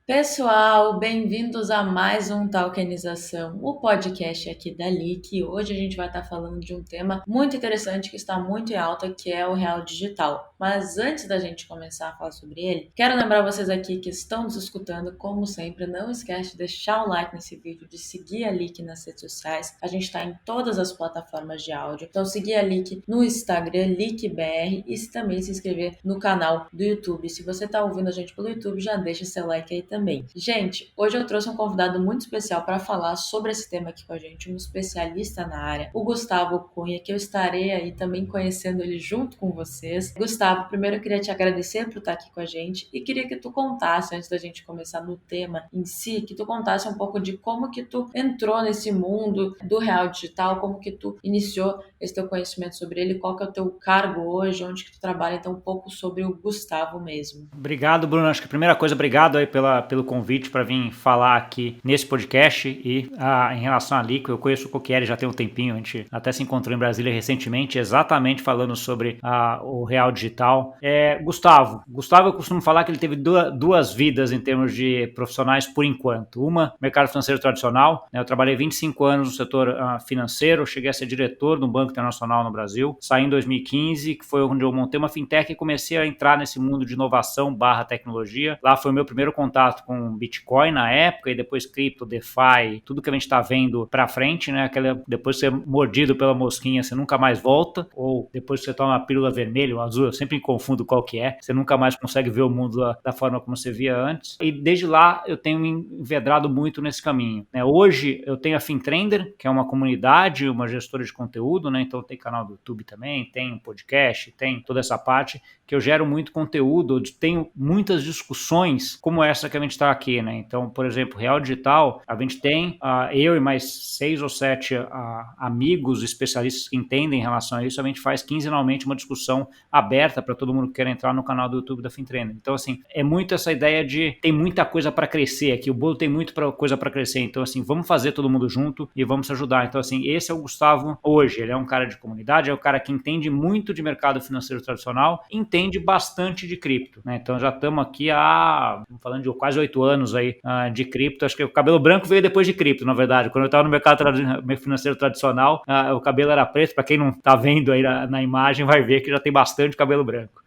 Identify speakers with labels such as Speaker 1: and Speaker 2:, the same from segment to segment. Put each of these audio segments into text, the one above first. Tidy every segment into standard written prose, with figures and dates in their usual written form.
Speaker 1: Pessoal, bem-vindos a mais um Talkenização, o podcast aqui da LIC. Hoje a gente vai estar falando de um tema muito interessante que está muito em alta, que é o real digital. Mas antes da gente começar a falar sobre ele, quero lembrar vocês aqui que estão nos escutando, como sempre, não esquece de deixar o like nesse vídeo, de seguir a LIC nas redes sociais. A gente está em todas as plataformas de áudio, então seguir a LIC no Instagram, LICBR, e também se inscrever no canal do YouTube. Se você está ouvindo a gente pelo YouTube, já deixa seu like aí também. Gente, hoje eu trouxe um convidado muito especial para falar sobre esse tema aqui com a gente, um especialista na área, o Gustavo Cunha, que eu estarei aí também conhecendo ele junto com vocês. Gustavo, primeiro eu queria te agradecer por estar aqui com a gente e queria que tu contasse, antes da gente começar no tema em si, que tu contasse um pouco de como que tu entrou nesse mundo do real digital, como que tu iniciou esse teu conhecimento sobre ele, qual que é o teu cargo hoje, onde que tu trabalha, então um pouco sobre o Gustavo mesmo.
Speaker 2: Obrigado, Bruno. Acho que a primeira coisa, obrigado aí pelo convite para vir falar aqui nesse podcast e em relação à Lico, eu conheço o Coquieri já tem um tempinho, a gente até se encontrou em Brasília recentemente, exatamente falando sobre o real digital. Gustavo, eu costumo falar que ele teve duas vidas em termos de profissionais por enquanto. Uma, mercado financeiro tradicional, né? Eu trabalhei 25 anos no setor financeiro, cheguei a ser diretor de um banco internacional no Brasil, saí em 2015, que foi onde eu montei uma fintech e comecei a entrar nesse mundo de inovação / tecnologia. Lá foi o meu primeiro contato com Bitcoin na época e depois cripto, DeFi, tudo que a gente está vendo para frente, né? Depois de ser mordido pela mosquinha, você nunca mais volta, ou depois que você toma uma pílula vermelha ou azul, eu sempre confundo qual que é, você nunca mais consegue ver o mundo da forma como você via antes. E desde lá eu tenho me envedrado muito nesse caminho, né? Hoje eu tenho a FinTrender, que é uma comunidade, uma gestora de conteúdo, né? Então tem canal do YouTube também, tem um podcast, tem toda essa parte que eu gero muito conteúdo, tenho muitas discussões como essa que a gente está aqui, né? Então, por exemplo, Real Digital, a gente tem eu e mais 6 ou 7 amigos especialistas que entendem em relação a isso, a gente faz quinzenalmente uma discussão aberta para todo mundo que quer entrar no canal do YouTube da FinTrender. Então, assim, é muito essa ideia de tem muita coisa para crescer aqui, o bolo tem muita coisa para crescer, então, assim, vamos fazer todo mundo junto e vamos se ajudar. Então, assim, esse é o Gustavo hoje, ele é um cara de comunidade, é o cara que entende muito de mercado financeiro tradicional, entende bastante de cripto, né? Então já estamos aqui estamos falando de quase 8 anos aí de cripto. Acho que o cabelo branco veio depois de cripto, na verdade. Quando eu estava no mercado financeiro tradicional, o cabelo era preto. Para quem não está vendo aí na imagem, vai ver que já tem bastante cabelo branco.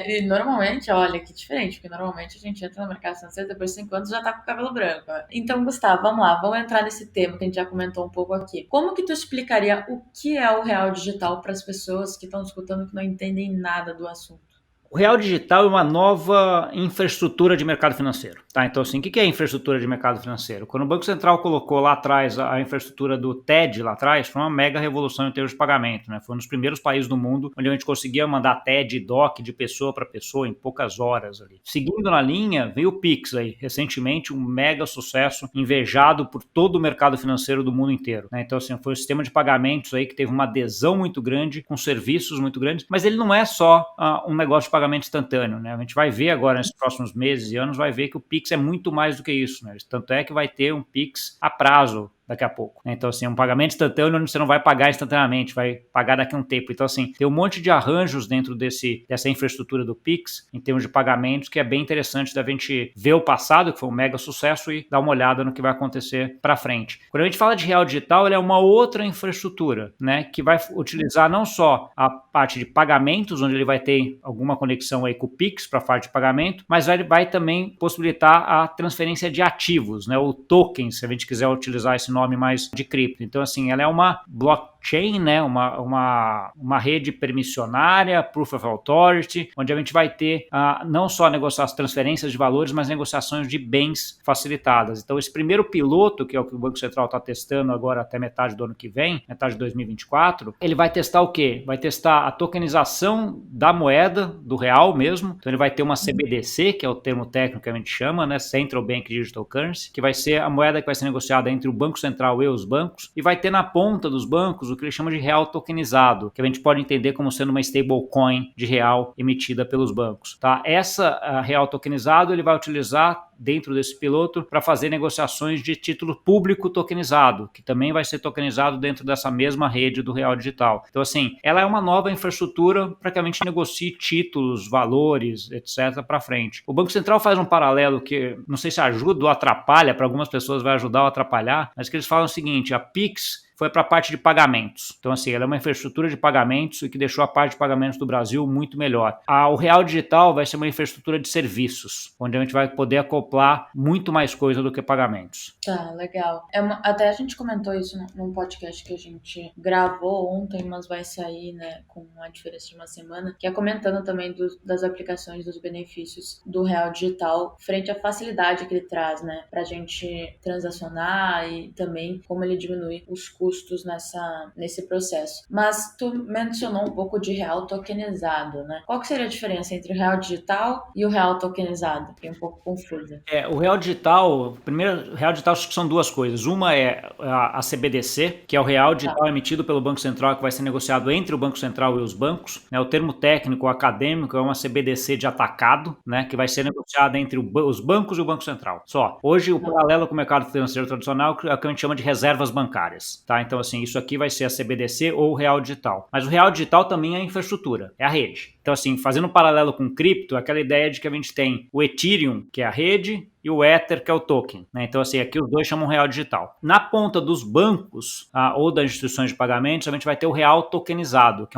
Speaker 1: E normalmente, olha que diferente, porque normalmente a gente entra no mercado financeiro depois de 5 anos já tá com o cabelo branco. Então, Gustavo, vamos lá, vamos entrar nesse tema que a gente já comentou um pouco aqui. Como que tu explicaria o que é o real digital para as pessoas que estão escutando que não entendem nada do assunto?
Speaker 2: O real digital é uma nova infraestrutura de mercado financeiro. Tá? Então, assim, o que é infraestrutura de mercado financeiro? Quando o Banco Central colocou lá atrás a infraestrutura do TED, lá atrás, foi uma mega revolução em termos de pagamento. Né? Foi um dos primeiros países do mundo onde a gente conseguia mandar TED e DOC de pessoa para pessoa em poucas horas. Ali. Seguindo na linha, veio o Pix aí, recentemente, um mega sucesso, invejado por todo o mercado financeiro do mundo inteiro. Né? Então, assim, foi um sistema de pagamentos aí que teve uma adesão muito grande, com serviços muito grandes, mas ele não é só um negócio de pagamento instantâneo, né? A gente vai ver agora, nesses próximos meses e anos, vai ver que o Pix é muito mais do que isso, né? Tanto é que vai ter um Pix a prazo daqui a pouco. Então, assim, um pagamento instantâneo onde você não vai pagar instantaneamente, vai pagar daqui a um tempo. Então, assim, tem um monte de arranjos dentro dessa infraestrutura do Pix, em termos de pagamentos, que é bem interessante da gente ver o passado, que foi um mega sucesso, e dar uma olhada no que vai acontecer para frente. Quando a gente fala de real digital, ele é uma outra infraestrutura, né, que vai utilizar não só a parte de pagamentos, onde ele vai ter alguma conexão aí com o Pix para a parte de pagamento, mas vai também possibilitar a transferência de ativos, né, ou tokens, se a gente quiser utilizar esse nome mais de cripto. Então, assim, ela é uma blockchain, né, uma rede permissionária, proof of authority, onde a gente vai ter não só negociar as transferências de valores, mas negociações de bens facilitadas. Então, esse primeiro piloto, que é o que o Banco Central está testando agora até metade do ano que vem, metade de 2024, ele vai testar o quê? Vai testar a tokenização da moeda, do real mesmo. Então, ele vai ter uma CBDC, que é o termo técnico que a gente chama, né, Central Bank Digital Currency, que vai ser a moeda que vai ser negociada entre o Banco Central e os bancos, e vai ter na ponta dos bancos títulos, o que ele chama de real tokenizado, que a gente pode entender como sendo uma stablecoin de real emitida pelos bancos. Tá? Essa real tokenizado ele vai utilizar dentro desse piloto para fazer negociações de título público tokenizado, que também vai ser tokenizado dentro dessa mesma rede do real digital. Então, assim, ela é uma nova infraestrutura para que a gente negocie títulos, valores, etc. para frente. O Banco Central faz um paralelo que não sei se ajuda ou atrapalha, para algumas pessoas vai ajudar ou atrapalhar, mas que eles falam o seguinte: a Pix foi para a parte de pagamentos. Então, assim, ela é uma infraestrutura de pagamentos e que deixou a parte de pagamentos do Brasil muito melhor. O Real Digital vai ser uma infraestrutura de serviços, onde a gente vai poder acoplar muito mais coisa do que pagamentos.
Speaker 1: Tá, legal. Até a gente comentou isso num podcast que a gente gravou ontem, mas vai sair, né, com a diferença de uma semana, que é comentando também das aplicações, dos benefícios do Real Digital frente à facilidade que ele traz, né, pra gente transacionar e também como ele diminui os custos nesse processo. Mas tu mencionou um pouco de real tokenizado, né? Qual que seria a diferença entre o real digital e o real tokenizado? Fiquei um pouco confusa.
Speaker 2: O real digital, primeiro, o real digital acho que são duas coisas. Uma é a CBDC, que é o real digital emitido pelo Banco Central, que vai ser negociado entre o Banco Central e os bancos. O termo técnico acadêmico é uma CBDC de atacado, né, que vai ser negociada entre os bancos e o Banco Central. Só. Hoje, o paralelo com o mercado financeiro tradicional é o que a gente chama de reservas bancárias. Tá? Então, assim, isso aqui vai ser a CBDC ou o real digital. Mas o real digital também é a infraestrutura, é a rede. Então, assim, fazendo um paralelo com o cripto, aquela ideia de que a gente tem o Ethereum, que é a rede, e o Ether, que é o token. Né? Então, assim, aqui os dois chamam real digital. Na ponta dos bancos ou das instituições de pagamentos, a gente vai ter o real tokenizado, que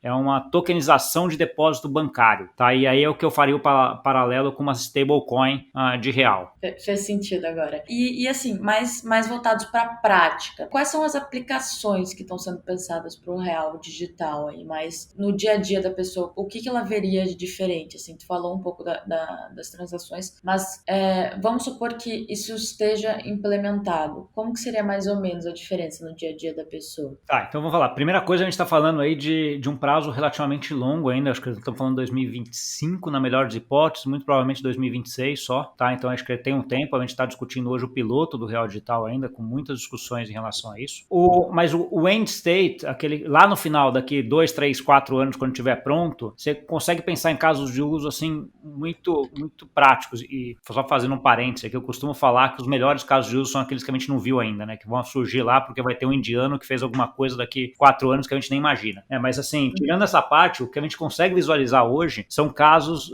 Speaker 2: é uma tokenização de depósito bancário. Tá? E aí é o que eu faria o paralelo com uma stablecoin de real.
Speaker 1: Fez sentido agora. E assim, mais voltados para a prática. Quais são as aplicações que estão sendo pensadas para o real digital aí? Mas no dia a dia da pessoa, o que ela veria de diferente? Assim, tu falou um pouco das transações, mas vamos supor que isso esteja implementado. Como que seria mais ou menos a diferença no dia a dia da pessoa?
Speaker 2: Tá, então vamos falar. Primeira coisa, a gente está falando aí de um prazo relativamente longo ainda. Acho que estamos falando de 2025, na melhor das hipóteses, muito provavelmente 2026 só. Tá? Então acho que tem um tempo. A gente está discutindo hoje o piloto do Real Digital ainda, com muitas discussões em relação a isso. Mas o end state, lá no final, daqui 2, 3, 4 anos, quando estiver pronto, você consegue pensar em casos de uso assim muito, muito práticos. E só fazendo um parênteses aqui, eu costumo falar que os melhores casos de uso são aqueles que a gente não viu ainda, né? Que vão surgir lá porque vai ter um indiano que fez alguma coisa daqui 4 anos que a gente nem imagina. Mas assim, tirando essa parte, o que a gente consegue visualizar hoje são casos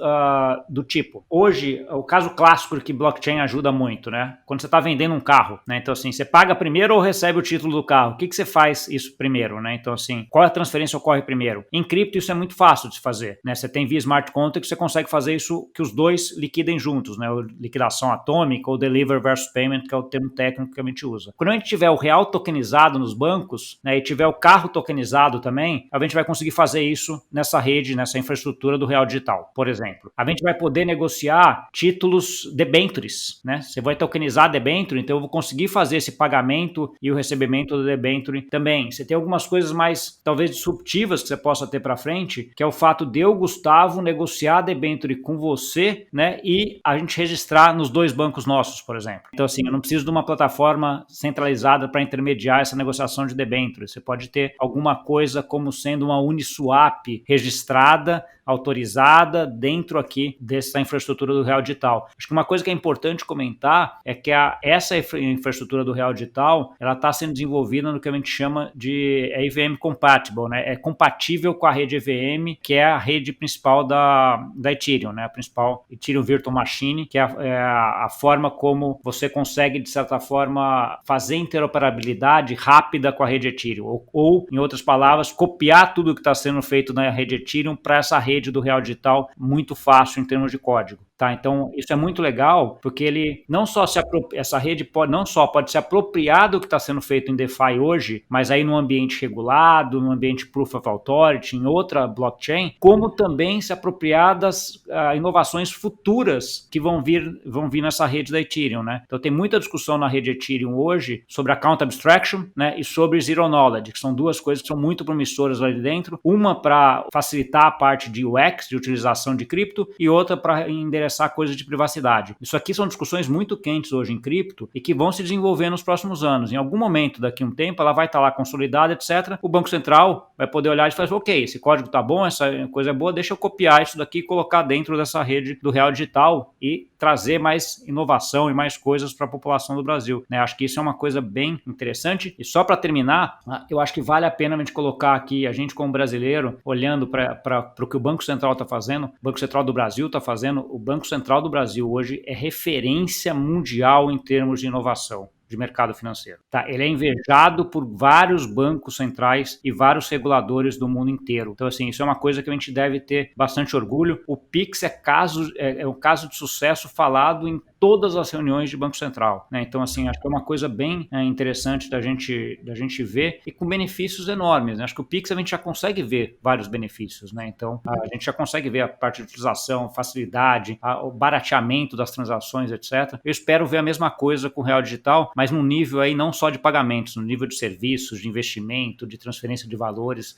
Speaker 2: do tipo. Hoje, o caso clássico que blockchain ajuda muito, né? Quando você está vendendo um carro, né? Então assim, você paga primeiro ou recebe o título do carro? O que você faz isso primeiro, né? Então assim, qual a transferência ocorre primeiro? Em cripto isso é muito fácil de se fazer, né? Você tem via smart contract, você consegue fazer isso que os dois liquidem juntos, né? Liquidação atômica ou deliver versus payment, que é o termo técnico que a gente usa. Quando a gente tiver o real tokenizado nos bancos, né, e tiver o carro tokenizado também, a gente vai conseguir fazer isso nessa rede, nessa infraestrutura do real digital, por exemplo. A gente vai poder negociar títulos debentures, né? Você vai tokenizar debenture, então eu vou conseguir fazer esse pagamento e o recebimento do debenture também. Você tem algumas coisas mais, talvez, disruptivas que você possa ter para frente, que é o fato de eu, Gustavo, negociar debenture com você, né, e a gente registrar nos dois bancos nossos, por exemplo. Então, assim, eu não preciso de uma plataforma centralizada para intermediar essa negociação de debêntures. Você pode ter alguma coisa como sendo uma Uniswap registrada, autorizada dentro aqui dessa infraestrutura do Real Digital. Acho que uma coisa que é importante comentar é que essa infraestrutura do Real Digital, ela está sendo desenvolvida no que a gente chama de EVM compatible, né? É compatível com a rede EVM, que é a rede principal da Ethereum, né? A principal Ethereum Virtual Machine, que é a forma como você consegue, de certa forma, fazer interoperabilidade rápida com a rede Ethereum. Ou, em outras palavras, copiar tudo que está sendo feito na rede Ethereum para essa rede do Real Digital muito fácil em termos de código. Tá? Então, isso é muito legal, porque ele não só essa rede não só pode se apropriar do que está sendo feito em DeFi hoje, mas aí num ambiente regulado, num ambiente Proof of Authority, em outra blockchain, como também se apropriar das inovações futuras que vão vir nessa rede da Ethereum, né? Então, tem muita discussão na rede Ethereum hoje sobre Account Abstraction, né, e sobre Zero Knowledge, que são duas coisas que são muito promissoras ali dentro. Uma para facilitar a parte de UX, de utilização de cripto, e outra para endereçar interessar coisas de privacidade. Isso aqui são discussões muito quentes hoje em cripto e que vão se desenvolver nos próximos anos. Em algum momento, daqui a um tempo, ela vai estar lá consolidada, etc. O Banco Central vai poder olhar e falar, ok, esse código está bom, essa coisa é boa, deixa eu copiar isso daqui e colocar dentro dessa rede do Real Digital e trazer mais inovação e mais coisas para a população do Brasil. Né? Acho que isso é uma coisa bem interessante. E só para terminar, eu acho que vale a pena a gente colocar aqui, a gente como brasileiro, olhando para o que o Banco Central está fazendo, o Banco Central do Brasil está fazendo, o Banco Central do Brasil hoje é referência mundial em termos de inovação de mercado financeiro. Tá? Ele é invejado por vários bancos centrais e vários reguladores do mundo inteiro. Então, assim, isso é uma coisa que a gente deve ter bastante orgulho. O Pix é um caso de sucesso falado em todas as reuniões de Banco Central. Né? Então, assim, acho que é uma coisa bem interessante da gente ver e com benefícios enormes. Né? Acho que o Pix a gente já consegue ver vários benefícios. Né? Então, a gente já consegue ver a parte de utilização, facilidade, o barateamento das transações, etc. Eu espero ver a mesma coisa com o Real Digital, mas num nível aí não só de pagamentos, no nível de serviços, de investimento, de transferência de valores,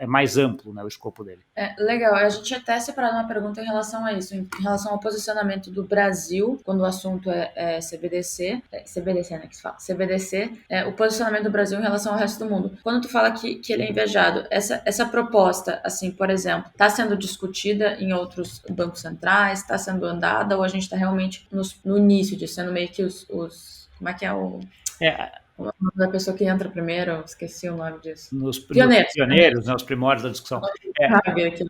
Speaker 2: é mais amplo, né, o escopo dele.
Speaker 1: Legal, a gente até separou uma pergunta em relação a isso, em relação ao posicionamento do Brasil, quando o assunto é CBDC, CBDC, né, que se fala, CBDC, o posicionamento do Brasil em relação ao resto do mundo. Quando tu fala que ele é invejado, essa proposta, assim, por exemplo, está sendo discutida em outros bancos centrais, está sendo andada, ou a gente está realmente no início disso, sendo meio que como é que é o nome da pessoa que entra primeiro? Esqueci o nome disso.
Speaker 2: Pioneiros, né, os primórdios da discussão.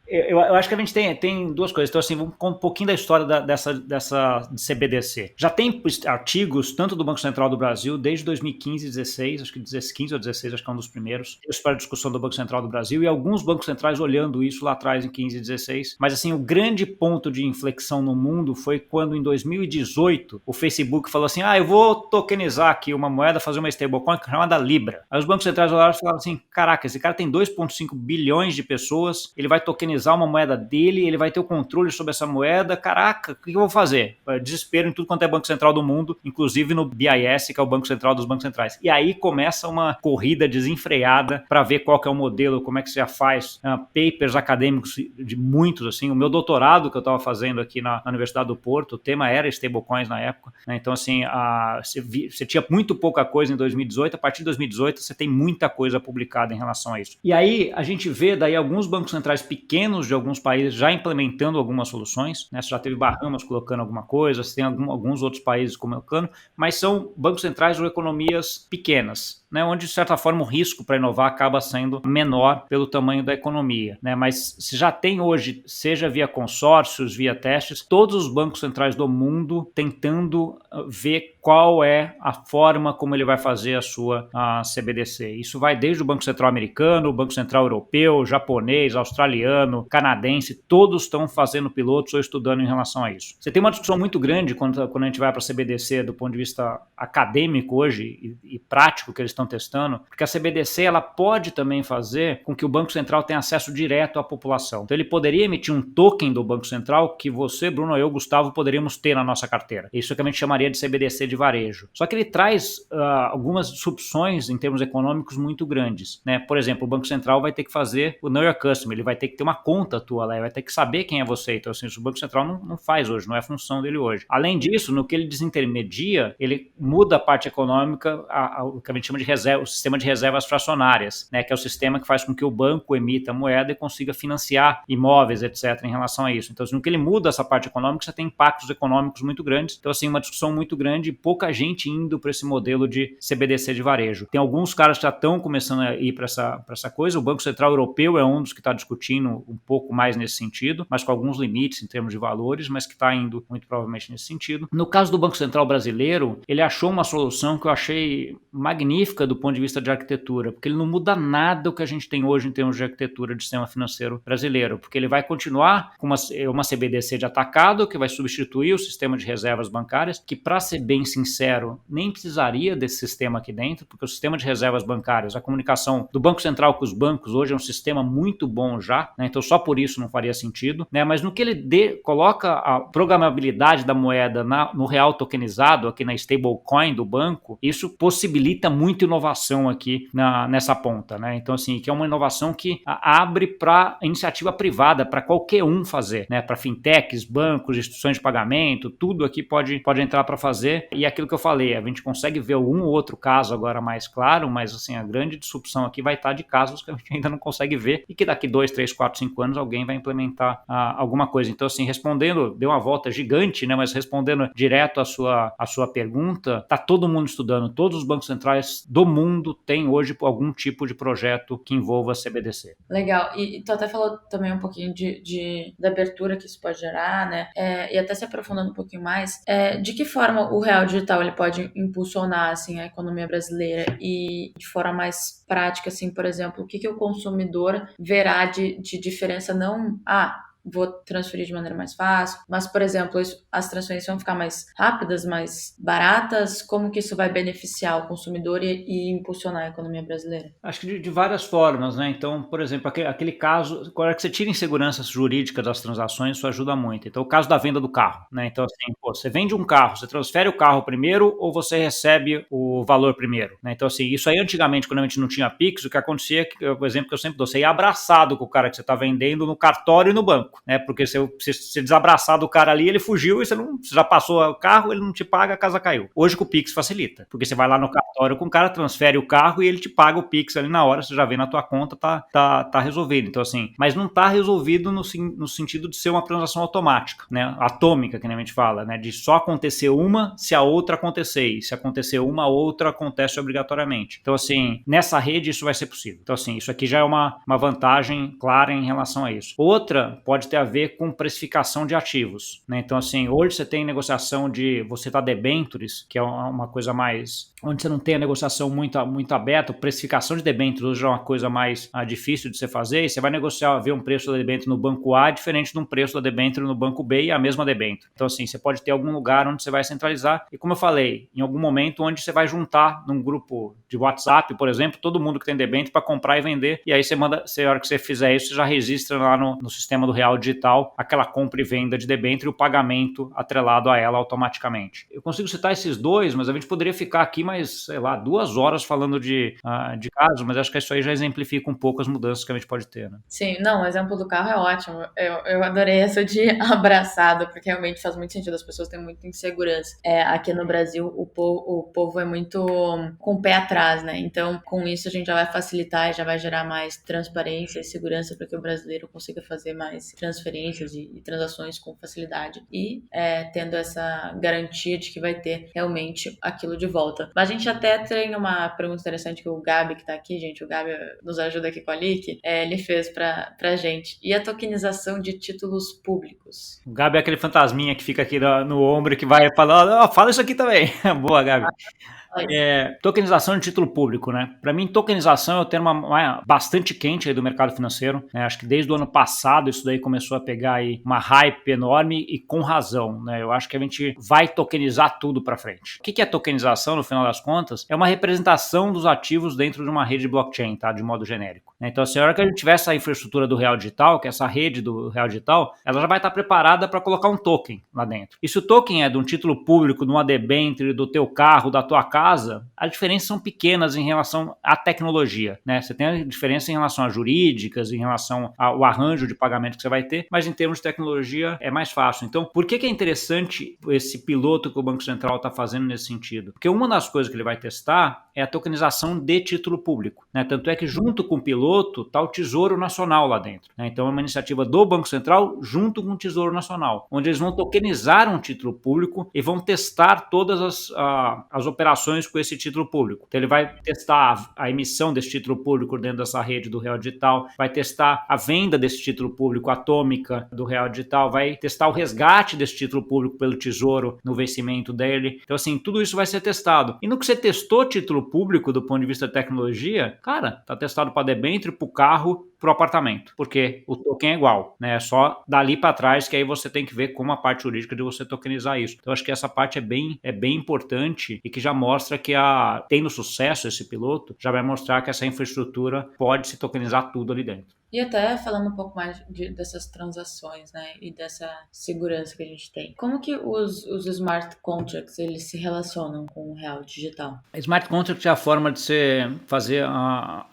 Speaker 2: Eu acho que a gente tem duas coisas. Então, assim, vamos com um pouquinho da história dessa CBDC. Já tem artigos, tanto do Banco Central do Brasil, desde 2015 e 16, acho que 15 ou 16, acho que é um dos primeiros, isso para a discussão do Banco Central do Brasil, e alguns bancos centrais olhando isso lá atrás, em 15 e 16. Mas, assim, o grande ponto de inflexão no mundo foi quando, em 2018, o Facebook falou assim, eu vou tokenizar aqui uma moeda, fazer uma stablecoin chamada Libra. Aí os bancos centrais olharam e falaram assim, caraca, esse cara tem 2,5 bilhões de pessoas, ele vai tokenizar uma moeda dele, ele vai ter o controle sobre essa moeda, caraca, o que eu vou fazer? Desespero em tudo quanto é banco central do mundo, inclusive no BIS, que é o Banco Central dos Bancos Centrais. E aí começa uma corrida desenfreada para ver qual que é o modelo, como é que se já faz, papers acadêmicos de muitos, assim, o meu doutorado que eu estava fazendo aqui na Universidade do Porto, o tema era stablecoins na época, né? Então, assim, você tinha muito pouca coisa em 2018, a partir de 2018 você tem muita coisa publicada em relação a isso. E aí a gente vê daí alguns bancos centrais pequenos de alguns países já implementando algumas soluções, né? Você já teve Bahamas colocando alguma coisa, você tem alguns outros países colocando, mas são bancos centrais ou economias pequenas, né, onde, de certa forma, o risco para inovar acaba sendo menor pelo tamanho da economia. Né? Mas se já tem hoje, seja via consórcios, via testes, todos os bancos centrais do mundo tentando ver qual é a forma como ele vai fazer a CBDC. Isso vai desde o Banco Central americano, o Banco Central europeu, japonês, australiano, canadense, todos estão fazendo pilotos ou estudando em relação a isso. Você tem uma discussão muito grande quando a gente vai para a CBDC do ponto de vista acadêmico hoje e prático que eles estão testando, porque a CBDC ela pode também fazer com que o Banco Central tenha acesso direto à população. Então ele poderia emitir um token do Banco Central que você, Bruno, eu, Gustavo, poderíamos ter na nossa carteira. Isso que a gente chamaria de CBDC de varejo. Só que ele traz algumas disrupções em termos econômicos muito grandes. Né? Por exemplo, o Banco Central vai ter que fazer o Know Your Customer, ele vai ter que ter uma conta tua lá, ele vai ter que saber quem é você. Então, assim, isso o Banco Central não faz hoje, não é a função dele hoje. Além disso, no que ele desintermedia, ele muda a parte econômica, o que a gente chama de o sistema de reservas fracionárias, né, que é o sistema que faz com que o banco emita moeda e consiga financiar imóveis, etc., em relação a isso. Então, no que ele muda essa parte econômica, você tem impactos econômicos muito grandes. Então, assim, uma discussão muito grande e pouca gente indo para esse modelo de CBDC de varejo. Tem alguns caras que já estão começando a ir para essa coisa. O Banco Central Europeu é um dos que está discutindo um pouco mais nesse sentido, mas com alguns limites em termos de valores, mas que está indo muito provavelmente nesse sentido. No caso do Banco Central brasileiro, ele achou uma solução que eu achei magnífica do ponto de vista de arquitetura, porque ele não muda nada o que a gente tem hoje em termos de arquitetura de sistema financeiro brasileiro, porque ele vai continuar com uma CBDC de atacado, que vai substituir o sistema de reservas bancárias, que para ser bem sincero, nem precisaria desse sistema aqui dentro, porque o sistema de reservas bancárias, a comunicação do Banco Central com os bancos hoje é um sistema muito bom já, né? Então só por isso não faria sentido, né? Mas no que ele coloca a programabilidade da moeda no real tokenizado, aqui na stablecoin do banco, isso possibilita muita inovação aqui nessa ponta, né? Então assim, que é uma inovação que abre para iniciativa privada, para qualquer um fazer, né? Para fintechs, bancos, instituições de pagamento, tudo aqui pode entrar para fazer. E aquilo que eu falei, a gente consegue ver um ou outro caso agora mais claro, mas assim, a grande disrupção aqui vai estar de casos que a gente ainda não consegue ver e que daqui 2, 3, 4, 5 anos alguém vai implementar alguma coisa. Então assim, respondendo, deu uma volta gigante, né? Mas respondendo direto a sua pergunta, tá todo mundo estudando, todos os bancos centrais do mundo têm hoje algum tipo de projeto que envolva CBDC.
Speaker 1: Legal, e tu até falou também um pouquinho da abertura que isso pode gerar, né? E até se aprofundando um pouquinho mais, de que forma o real digital ele pode impulsionar assim, a economia brasileira e de forma mais prática, assim, por exemplo, o que o consumidor verá de diferença não... vou transferir de maneira mais fácil, mas, por exemplo, as transferências vão ficar mais rápidas, mais baratas, como que isso vai beneficiar o consumidor e impulsionar a economia brasileira?
Speaker 2: Acho que de várias formas, né? Então, por exemplo, aquele caso, quando é que você tira insegurança jurídica das transações, isso ajuda muito. Então, o caso da venda do carro, né? Então, assim, você vende um carro, você transfere o carro primeiro ou você recebe o valor primeiro, né? Então, assim, isso aí antigamente, quando a gente não tinha Pix, o que acontecia, o exemplo que eu sempre dou, você ia abraçado com o cara que você está vendendo no cartório e no banco, né? Porque se desabraçar do cara ali, ele fugiu e você já passou o carro, ele não te paga, a casa caiu. Hoje com o Pix facilita, porque você vai lá no cartório com o cara, transfere o carro e ele te paga o Pix ali na hora, você já vê na tua conta, tá resolvido. Então assim, mas não tá resolvido no sentido de ser uma transação automática, né? Atômica, que nem a gente fala, né? De só acontecer uma se a outra acontecer, e se acontecer uma, a outra acontece obrigatoriamente. Então assim, nessa rede isso vai ser possível. Então assim, isso aqui já é uma vantagem clara em relação a isso. Outra pode ter a ver com precificação de ativos, né? Então assim, hoje você tem negociação de você tá debentures, que é uma coisa mais, onde você não tem a negociação muito aberta, precificação de debêntures hoje é uma coisa mais difícil de você fazer, e você vai negociar, ver um preço da debênture no banco A diferente de um preço da debênture no banco B e a mesma debênture. Então assim, você pode ter algum lugar onde você vai centralizar, e como eu falei, em algum momento onde você vai juntar num grupo de WhatsApp, por exemplo, todo mundo que tem debênture para comprar e vender, e aí a hora que você fizer isso, você já registra lá no sistema do Real Digital aquela compra e venda de debênture e o pagamento atrelado a ela automaticamente. Eu consigo citar esses dois, mas a gente poderia ficar aqui mais, sei lá, 2 horas falando de casos, mas acho que isso aí já exemplifica um pouco as mudanças que a gente pode ter, né?
Speaker 1: Sim, não, o exemplo do carro é ótimo. Eu adorei essa de abraçado, porque realmente faz muito sentido. As pessoas têm muita insegurança. Aqui no Brasil, o povo é muito com o pé atrás, né? Então, com isso, a gente já vai facilitar e já vai gerar mais transparência e segurança para que o brasileiro consiga fazer mais transferências e transações com facilidade. E tendo essa garantia de que vai ter realmente aquilo de volta. Mas a gente até tem uma pergunta interessante que o Gabi, que tá aqui, gente, o Gabi nos ajuda aqui com a Lick, ele fez pra gente. E a tokenização de títulos públicos?
Speaker 2: O Gabi é aquele fantasminha que fica aqui no ombro e que vai falar, fala isso aqui também. Boa, Gabi. Tokenização de título público, né? Para mim, tokenização é o termo bastante quente aí do mercado financeiro, né? Acho que desde o ano passado isso daí começou a pegar aí uma hype enorme e com razão, né? Eu acho que a gente vai tokenizar tudo para frente. O que é tokenização, no final das contas? É uma representação dos ativos dentro de uma rede blockchain, tá? De modo genérico. Então, assim, a hora que a gente tiver essa infraestrutura do Real Digital, que é essa rede do Real Digital, ela já vai estar preparada para colocar um token lá dentro. E se o token é de um título público, de uma debênture, do teu carro, da tua casa, as diferenças são pequenas em relação à tecnologia, né? Você tem a diferença em relação a jurídicas, em relação ao arranjo de pagamento que você vai ter, mas em termos de tecnologia é mais fácil. Então, por que é interessante esse piloto que o Banco Central está fazendo nesse sentido? Porque uma das coisas que ele vai testar é a tokenização de título público, né? Tanto é que junto com o piloto está o Tesouro Nacional lá dentro, né? Então é uma iniciativa do Banco Central junto com o Tesouro Nacional, onde eles vão tokenizar um título público e vão testar todas as operações com esse título público. Então ele vai testar a emissão desse título público dentro dessa rede do Real Digital, vai testar a venda desse título público atômica do Real Digital, vai testar o resgate desse título público pelo Tesouro no vencimento dele. Então assim, tudo isso vai ser testado. E no que você testou título público do ponto de vista de tecnologia, cara, tá testado para debênture, para o carro pro apartamento, porque o token é igual, né? É só dali para trás que aí você tem que ver como a parte jurídica de você tokenizar isso. Então acho que essa parte é bem importante e que já mostra que tendo sucesso esse piloto, já vai mostrar que essa infraestrutura pode se tokenizar tudo ali dentro.
Speaker 1: E até falando um pouco mais dessas transações, né, e dessa segurança que a gente tem. Como que os smart contracts, eles se relacionam com o real digital?
Speaker 2: Smart contract é a forma de você fazer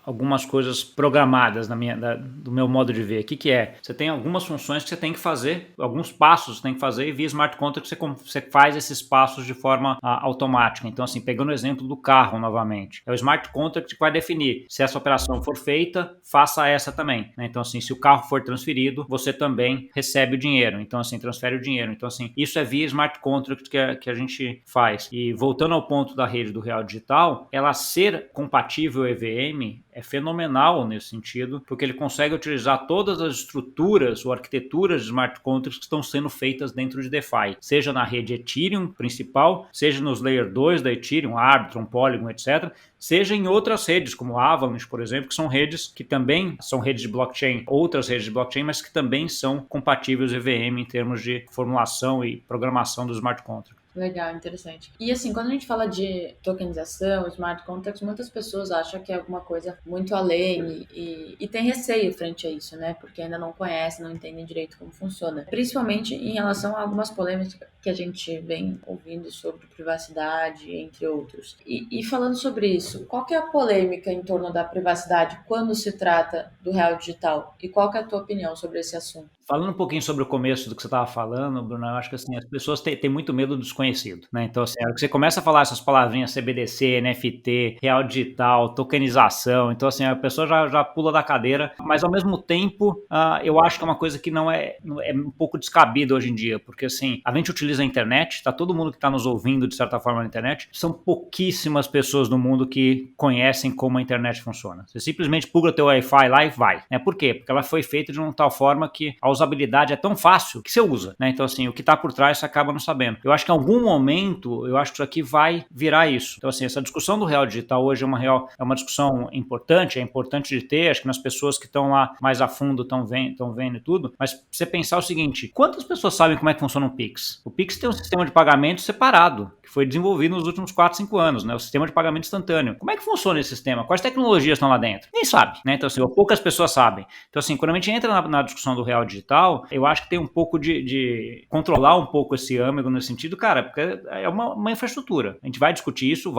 Speaker 2: algumas coisas programadas do meu modo de ver. O que é? Você tem algumas funções que você tem que fazer, alguns passos você tem que fazer, e via smart contract você faz esses passos de forma automática. Então, assim, pegando o exemplo do carro novamente, é o smart contract que vai definir se essa operação for feita, faça essa também. Né? Então, assim, se o carro for transferido, você também recebe o dinheiro. Então, assim, transfere o dinheiro. Então, assim, isso é via smart contract que a gente faz. E voltando ao ponto da rede do real digital, ela ser compatível EVM é fenomenal nesse sentido, porque ele consegue utilizar todas as estruturas ou arquiteturas de smart contracts que estão sendo feitas dentro de DeFi, seja na rede Ethereum principal, seja nos Layer 2 da Ethereum, Arbitrum, Polygon, etc., seja em outras redes, como a Avalanche, por exemplo, que são redes que também são redes de blockchain, outras redes de blockchain, mas que também são compatíveis EVM em termos de formulação e programação do smart contract.
Speaker 1: Legal, interessante. E assim, quando a gente fala de tokenização, smart contracts, muitas pessoas acham que é alguma coisa muito além e tem receio frente a isso, né? Porque ainda não conhecem, não entendem direito como funciona. Principalmente em relação a algumas polêmicas que a gente vem ouvindo sobre privacidade, entre outros. E falando sobre isso, qual que é a polêmica em torno da privacidade quando se trata do real digital? E qual que é a tua opinião sobre esse assunto?
Speaker 2: Falando um pouquinho sobre o começo do que você estava falando, Bruno, eu acho que assim, as pessoas têm muito medo do desconhecido, né? Então, assim, a hora que você começa a falar essas palavrinhas CBDC, NFT, real digital, tokenização, então, assim, a pessoa já pula da cadeira, mas ao mesmo tempo, eu acho que é uma coisa que não é um pouco descabida hoje em dia, porque, assim, a gente utiliza a internet, tá todo mundo que está nos ouvindo, de certa forma, na internet, são pouquíssimas pessoas no mundo que conhecem como a internet funciona. Você simplesmente pluga teu Wi-Fi lá e vai, né? Por quê? Porque ela foi feita de uma tal forma que a usabilidade é tão fácil que você usa, né? Então, assim, o que está por trás você acaba não sabendo. Eu acho que em algum momento, eu acho que isso aqui vai virar isso. Então, assim, essa discussão do real digital hoje é uma discussão importante, é importante de ter, acho que nas pessoas que estão lá mais a fundo estão vendo e tudo, mas você pensar o seguinte, quantas pessoas sabem como é que funciona um Pix? O Pix tem um sistema de pagamento separado, que foi desenvolvido nos últimos 4, 5 anos, né? O sistema de pagamento instantâneo. Como é que funciona esse sistema? Quais tecnologias estão lá dentro? Nem sabe, né? Então, assim, poucas pessoas sabem. Então, assim, quando a gente entra na discussão do real digital, eu acho que tem um pouco de controlar um pouco esse âmago nesse sentido, cara, porque é uma infraestrutura. A gente vai discutir isso,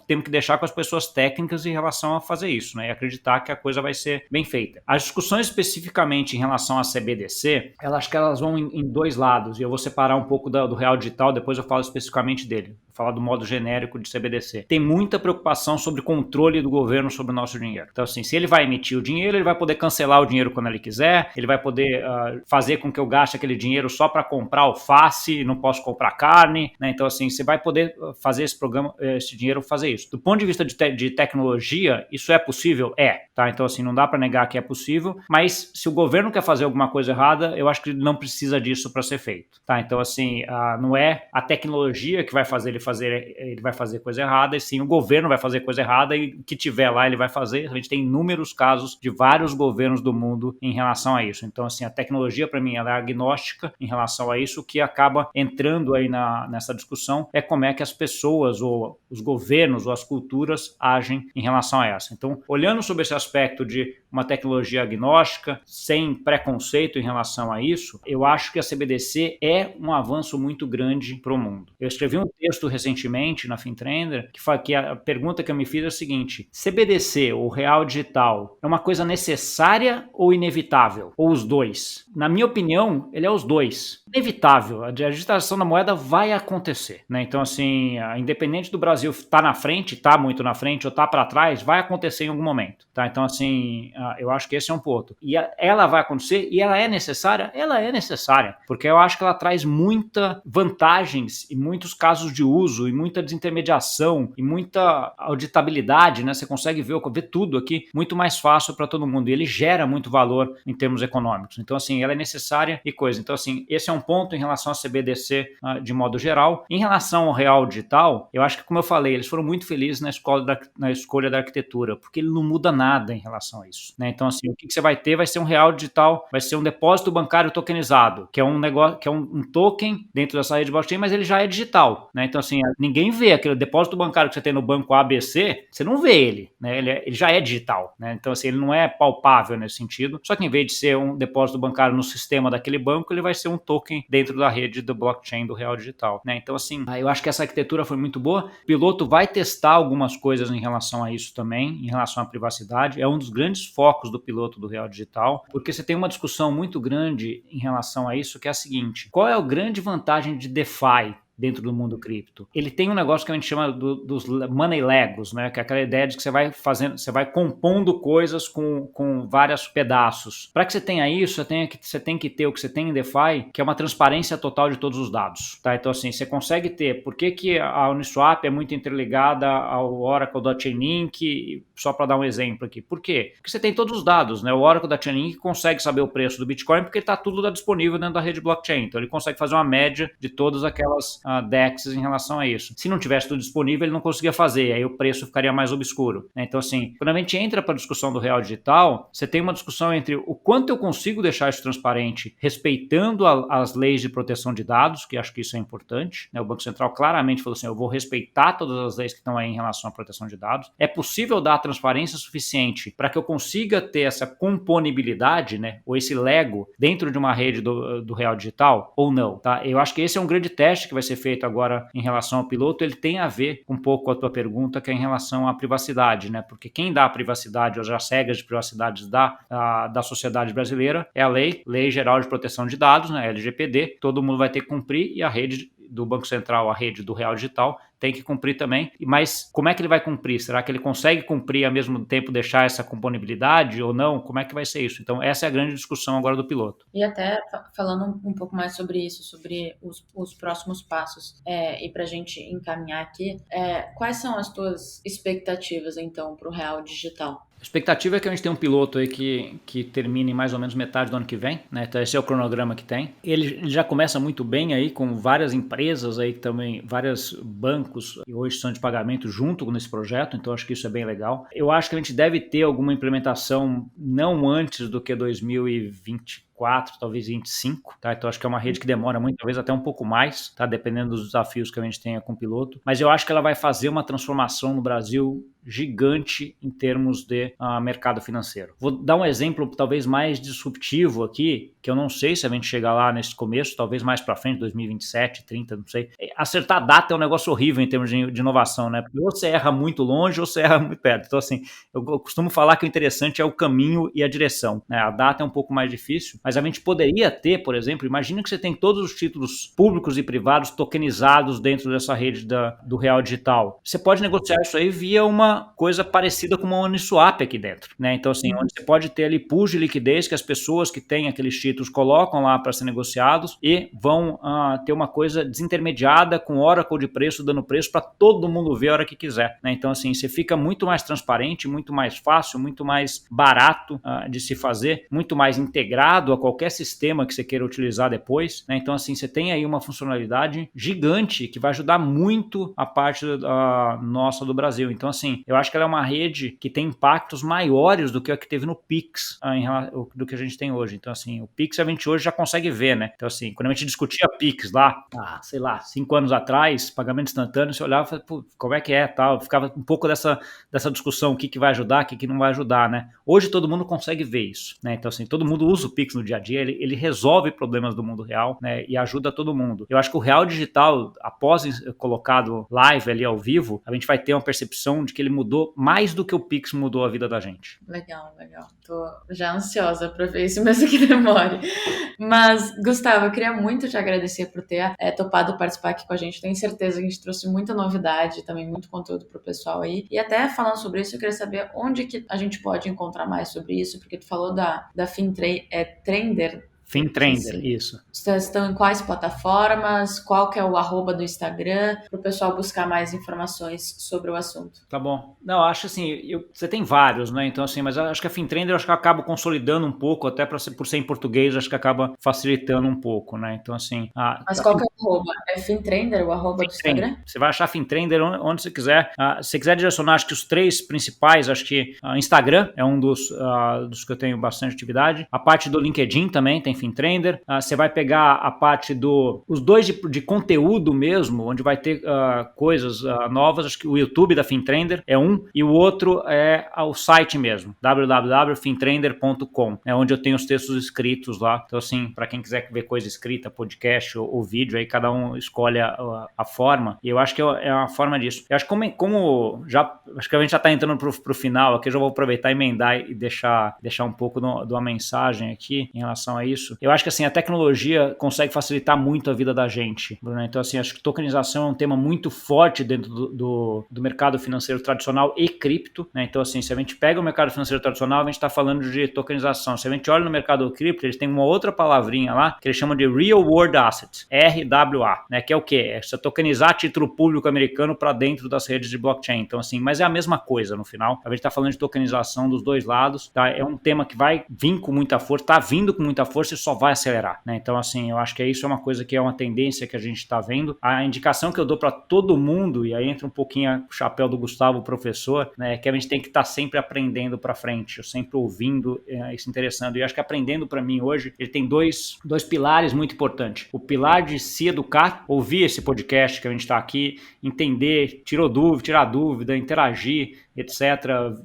Speaker 2: temos que deixar com as pessoas técnicas em relação a fazer isso, né? E acreditar que a coisa vai ser bem feita. As discussões especificamente em relação a CBDC, acho que elas vão em dois lados, e eu vou separar um pouco do real digital, depois eu falo especificamente dele. Falar do modo genérico de CBDC. Tem muita preocupação sobre o controle do governo sobre o nosso dinheiro. Então, assim, se ele vai emitir o dinheiro, ele vai poder cancelar o dinheiro quando ele quiser, ele vai poder fazer com que eu gaste aquele dinheiro só para comprar alface, não posso comprar carne, né? Então, assim, você vai poder fazer esse dinheiro fazer isso. Do ponto de vista de tecnologia, isso é possível? Tá? Então, assim, não dá para negar que é possível, mas se o governo quer fazer alguma coisa errada, eu acho que ele não precisa disso para ser feito, tá? Então, assim, não é a tecnologia que vai fazer ele vai fazer coisa errada, e sim o governo vai fazer coisa errada, e o que tiver lá ele vai fazer. A gente tem inúmeros casos de vários governos do mundo em relação a isso. Então, assim, a tecnologia para mim ela é agnóstica em relação a isso. O que acaba entrando aí nessa discussão é como é que as pessoas ou os governos ou as culturas agem em relação a essa. Então, olhando sobre esse aspecto de uma tecnologia agnóstica, sem preconceito em relação a isso, eu acho que a CBDC é um avanço muito grande para o mundo. Eu escrevi um texto recentemente na Fintrender que a pergunta que eu me fiz é a seguinte: CBDC ou real digital é uma coisa necessária ou inevitável? Ou os dois? Na minha opinião, ele é os dois. Inevitável. A digitalização da moeda vai acontecer, né? Então, assim, independente do Brasil estar na frente, estar muito na frente ou estar para trás, vai acontecer em algum momento, tá? Então, assim, eu acho que esse é um ponto. E ela vai acontecer e ela é necessária? Ela é necessária, porque eu acho que ela traz muitas vantagens e muitos casos de uso uso e muita desintermediação e muita auditabilidade, né? Você consegue ver tudo aqui muito mais fácil para todo mundo e ele gera muito valor em termos econômicos. Então, assim, ela é necessária e coisa. Então, assim, esse é um ponto em relação a CBDC de modo geral. Em relação ao real digital, eu acho que, como eu falei, eles foram muito felizes na escolha da arquitetura, porque ele não muda nada em relação a isso, né? Então, assim, o que você vai ter vai ser um real digital, vai ser um depósito bancário tokenizado, que é um negócio, que é um token dentro dessa rede blockchain, mas ele já é digital, né? Então, assim, ninguém vê aquele depósito bancário que você tem no banco ABC, você não vê ele, né? Ele já é digital, né? Então, assim, ele não é palpável nesse sentido, só que em vez de ser um depósito bancário no sistema daquele banco, ele vai ser um token dentro da rede do blockchain do real digital, né? Então, assim, eu acho que essa arquitetura foi muito boa. O piloto vai testar algumas coisas em relação a isso também, em relação à privacidade. É um dos grandes focos do piloto do real digital, porque você tem uma discussão muito grande em relação a isso, que é a seguinte: qual é a grande vantagem de DeFi dentro do mundo cripto? Ele tem um negócio que a gente chama dos money legos, né? Que é aquela ideia de que você vai fazendo, você vai compondo coisas com vários pedaços. Para que você tenha isso, você tem que ter o que você tem em DeFi, que é uma transparência total de todos os dados, tá? Então, assim, você consegue ter. Por que a Uniswap é muito interligada ao Oracle da Chainlink? Só para dar um exemplo aqui. Por quê? Porque você tem todos os dados, né? O Oracle da Chainlink consegue saber o preço do Bitcoin porque está tudo disponível dentro da rede blockchain. Então, ele consegue fazer uma média de todas aquelas DEXs em relação a isso. Se não tivesse tudo disponível, ele não conseguia fazer, aí o preço ficaria mais obscuro, né? Então, assim, quando a gente entra para a discussão do real digital, você tem uma discussão entre o quanto eu consigo deixar isso transparente, respeitando as leis de proteção de dados, que acho que isso é importante, né? O Banco Central claramente falou assim: eu vou respeitar todas as leis que estão aí em relação à proteção de dados. É possível dar transparência suficiente para que eu consiga ter essa componibilidade, né? Ou esse Lego dentro de uma rede do real digital ou não, tá? Eu acho que esse é um grande teste que vai ser feito agora em relação ao piloto. Ele tem a ver um pouco com a tua pergunta, que é em relação à privacidade, né? Porque quem dá a privacidade, ou as regras de privacidade da sociedade brasileira, é a Lei Geral de Proteção de Dados, né? LGPD. Todo mundo vai ter que cumprir e a rede do Banco Central, a rede do Real Digital, tem que cumprir também. Mas como é que ele vai cumprir? Será que ele consegue cumprir e ao mesmo tempo deixar essa componibilidade ou não? Como é que vai ser isso? Então, essa é a grande discussão agora do piloto.
Speaker 1: E até falando um pouco mais sobre isso, sobre os próximos passos, e para a gente encaminhar aqui, quais são as tuas expectativas, então, para o Real Digital?
Speaker 2: A expectativa é que a gente tenha um piloto aí que termine mais ou menos metade do ano que vem, né? Então esse é o cronograma que tem. Ele já começa muito bem aí, com várias empresas aí também, vários bancos que hoje são de pagamento junto nesse projeto, então acho que isso é bem legal. Eu acho que a gente deve ter alguma implementação não antes do que 2024, talvez 25, tá? Então acho que é uma rede que demora muito, talvez até um pouco mais, tá? Dependendo dos desafios que a gente tenha com o piloto. Mas eu acho que ela vai fazer uma transformação no Brasil gigante em termos de mercado financeiro. Vou dar um exemplo talvez mais disruptivo aqui, que eu não sei se a gente chegar lá nesse começo, talvez mais para frente, 2027, 30, não sei. Acertar a data é um negócio horrível em termos de inovação, né? Porque ou você erra muito longe ou você erra muito perto. Então, assim, eu costumo falar que o interessante é o caminho e a direção, né? A data é um pouco mais difícil, mas a gente poderia ter, por exemplo, imagina que você tem todos os títulos públicos e privados tokenizados dentro dessa rede do Real Digital. Você pode negociar isso aí via uma coisa parecida com uma Uniswap aqui dentro, né? Então, assim, onde você pode ter ali pools de liquidez que as pessoas que têm aqueles títulos colocam lá para ser negociados e vão ter uma coisa desintermediada com Oracle de preço, dando preço para todo mundo ver a hora que quiser, né? Então, assim, você fica muito mais transparente, muito mais fácil, muito mais barato de se fazer, muito mais integrado a qualquer sistema que você queira utilizar depois, né? Então, assim, você tem aí uma funcionalidade gigante que vai ajudar muito a parte nossa do Brasil. Então, assim, eu acho que ela é uma rede que tem impactos maiores do que a que teve no Pix, do que a gente tem hoje. Então, assim, o Pix a gente hoje já consegue ver, né? Então, assim, quando a gente discutia Pix lá, sei lá, 5 anos atrás, pagamento instantâneo, você olhava e falava, pô, como é que é, tal? Ficava um pouco dessa discussão, o que vai ajudar, o que não vai ajudar, né? Hoje todo mundo consegue ver isso, né? Então, assim, todo mundo usa o Pix no dia a dia, ele resolve problemas do mundo real, né? E ajuda todo mundo. Eu acho que o Real Digital, após colocado live ali ao vivo, a gente vai ter uma percepção de que ele mudou mais do que o Pix mudou a vida da gente.
Speaker 1: Legal, legal. Tô já ansiosa para ver isso, mesmo que demore. Mas, Gustavo, eu queria muito te agradecer por ter topado participar aqui com a gente. Tenho certeza que a gente trouxe muita novidade, também muito conteúdo pro pessoal aí. E até falando sobre isso, eu queria saber onde que a gente pode encontrar mais sobre isso, porque tu falou da Trender.
Speaker 2: FinTrender,
Speaker 1: Esqueci.
Speaker 2: isso.
Speaker 1: Vocês estão em quais plataformas? Qual que é o arroba do Instagram? Para o pessoal buscar mais informações sobre o assunto.
Speaker 2: Tá bom. Não, acho assim, você tem vários, né? Então, assim, mas acho que a FinTrender eu acho que eu acabo consolidando um pouco, até por ser em português, acho que acaba facilitando um pouco, né? Então, assim,
Speaker 1: Mas qual que é o arroba? É FinTrender, o arroba do
Speaker 2: FinTrender.
Speaker 1: Instagram?
Speaker 2: Você vai achar FinTrender onde você quiser. Se você quiser direcionar, acho que os três principais, acho que Instagram é um dos que eu tenho bastante atividade. A parte do LinkedIn também tem FinTrender. Você vai pegar a parte os dois de conteúdo mesmo, onde vai ter coisas novas. Acho que o YouTube da FinTrender é um, e o outro é o site mesmo, www.fintrender.com, é onde eu tenho os textos escritos lá. Então, assim, para quem quiser ver coisa escrita, podcast ou vídeo, aí cada um escolhe a forma, e eu acho que é uma forma disso. Eu acho que como já, acho que a gente já está entrando pro final aqui, eu já vou aproveitar e emendar e deixar um pouco de uma mensagem aqui em relação a isso. Eu acho que assim, a tecnologia consegue facilitar muito a vida da gente, né? Então, assim, acho que tokenização é um tema muito forte dentro do mercado financeiro tradicional e cripto, né? Então, assim, se a gente pega o mercado financeiro tradicional, a gente está falando de tokenização. Se a gente olha no mercado cripto, eles têm uma outra palavrinha lá que eles chamam de Real World Assets, RWA, né? Que é o quê? É você tokenizar título público americano para dentro das redes de blockchain. Então, assim, mas é a mesma coisa no final. A gente está falando de tokenização dos dois lados, tá? É um tema que vai vir com muita força, está vindo com muita força e só vai acelerar, né? Então, assim, eu acho que isso é uma coisa que é uma tendência que a gente está vendo. A indicação que eu dou para todo mundo, e aí entra um pouquinho o chapéu do Gustavo, professor, né? Que a gente tem que estar sempre aprendendo para frente, eu sempre ouvindo e se interessando. E acho que aprendendo para mim hoje, ele tem dois pilares muito importantes. O pilar de se educar, ouvir esse podcast que a gente está aqui, entender, tirar dúvida, interagir, etc.,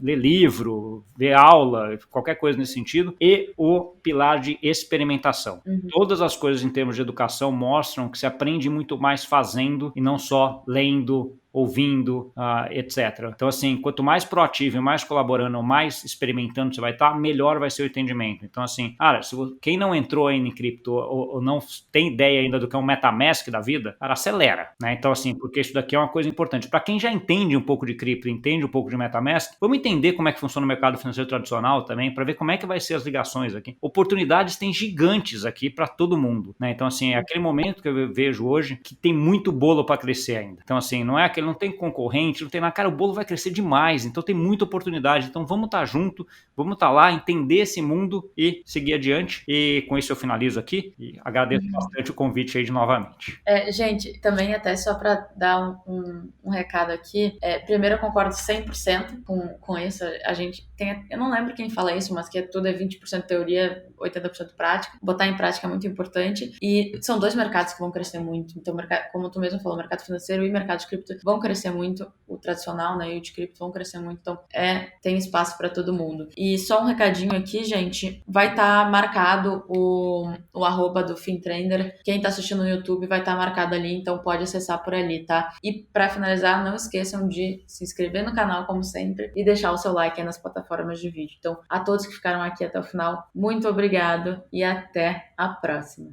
Speaker 2: ler livro, ver aula, qualquer coisa nesse sentido, e o pilar de experimentação. Todas as coisas em termos de educação mostram que se aprende muito mais fazendo e não só lendo, ouvindo, etc. Então, assim, quanto mais proativo, mais colaborando, mais experimentando você vai estar, melhor vai ser o entendimento. Então, assim, cara, quem não entrou ainda em cripto ou não tem ideia ainda do que é um MetaMask da vida, cara, acelera, né? Então, assim, porque isso daqui é uma coisa importante. Para quem já entende um pouco de cripto, entende um pouco de MetaMask, vamos entender como é que funciona o mercado financeiro tradicional também, para ver como é que vai ser as ligações aqui. Oportunidades tem gigantes aqui para todo mundo, né? Então, assim, é aquele momento que eu vejo hoje que tem muito bolo para crescer ainda. Então, assim, não é aquele, não tem concorrente, não tem nada, cara, o bolo vai crescer demais, então tem muita oportunidade. Então, vamos estar junto, vamos estar lá, entender esse mundo e seguir adiante. E com isso eu finalizo aqui e agradeço bastante o convite aí de novamente.
Speaker 1: Gente, também até só para dar um recado aqui, primeiro eu concordo 100% com isso, a gente tem, eu não lembro quem fala isso, mas que tudo é 20% teoria, 80% prática, botar em prática é muito importante, e são dois mercados que vão crescer muito, então, como tu mesmo falou, o mercado financeiro e o mercado de cripto vão crescer muito, o tradicional, né, e o de cripto vão crescer muito, então tem espaço para todo mundo. E só um recadinho aqui, gente, vai estar marcado o arroba do FinTrender, quem tá assistindo no YouTube vai estar marcado ali, então pode acessar por ali, tá? E para finalizar, não esqueçam de se inscrever no canal, como sempre, e deixar o seu like aí nas plataformas de vídeo. Então, a todos que ficaram aqui até o final, muito obrigado e até a próxima.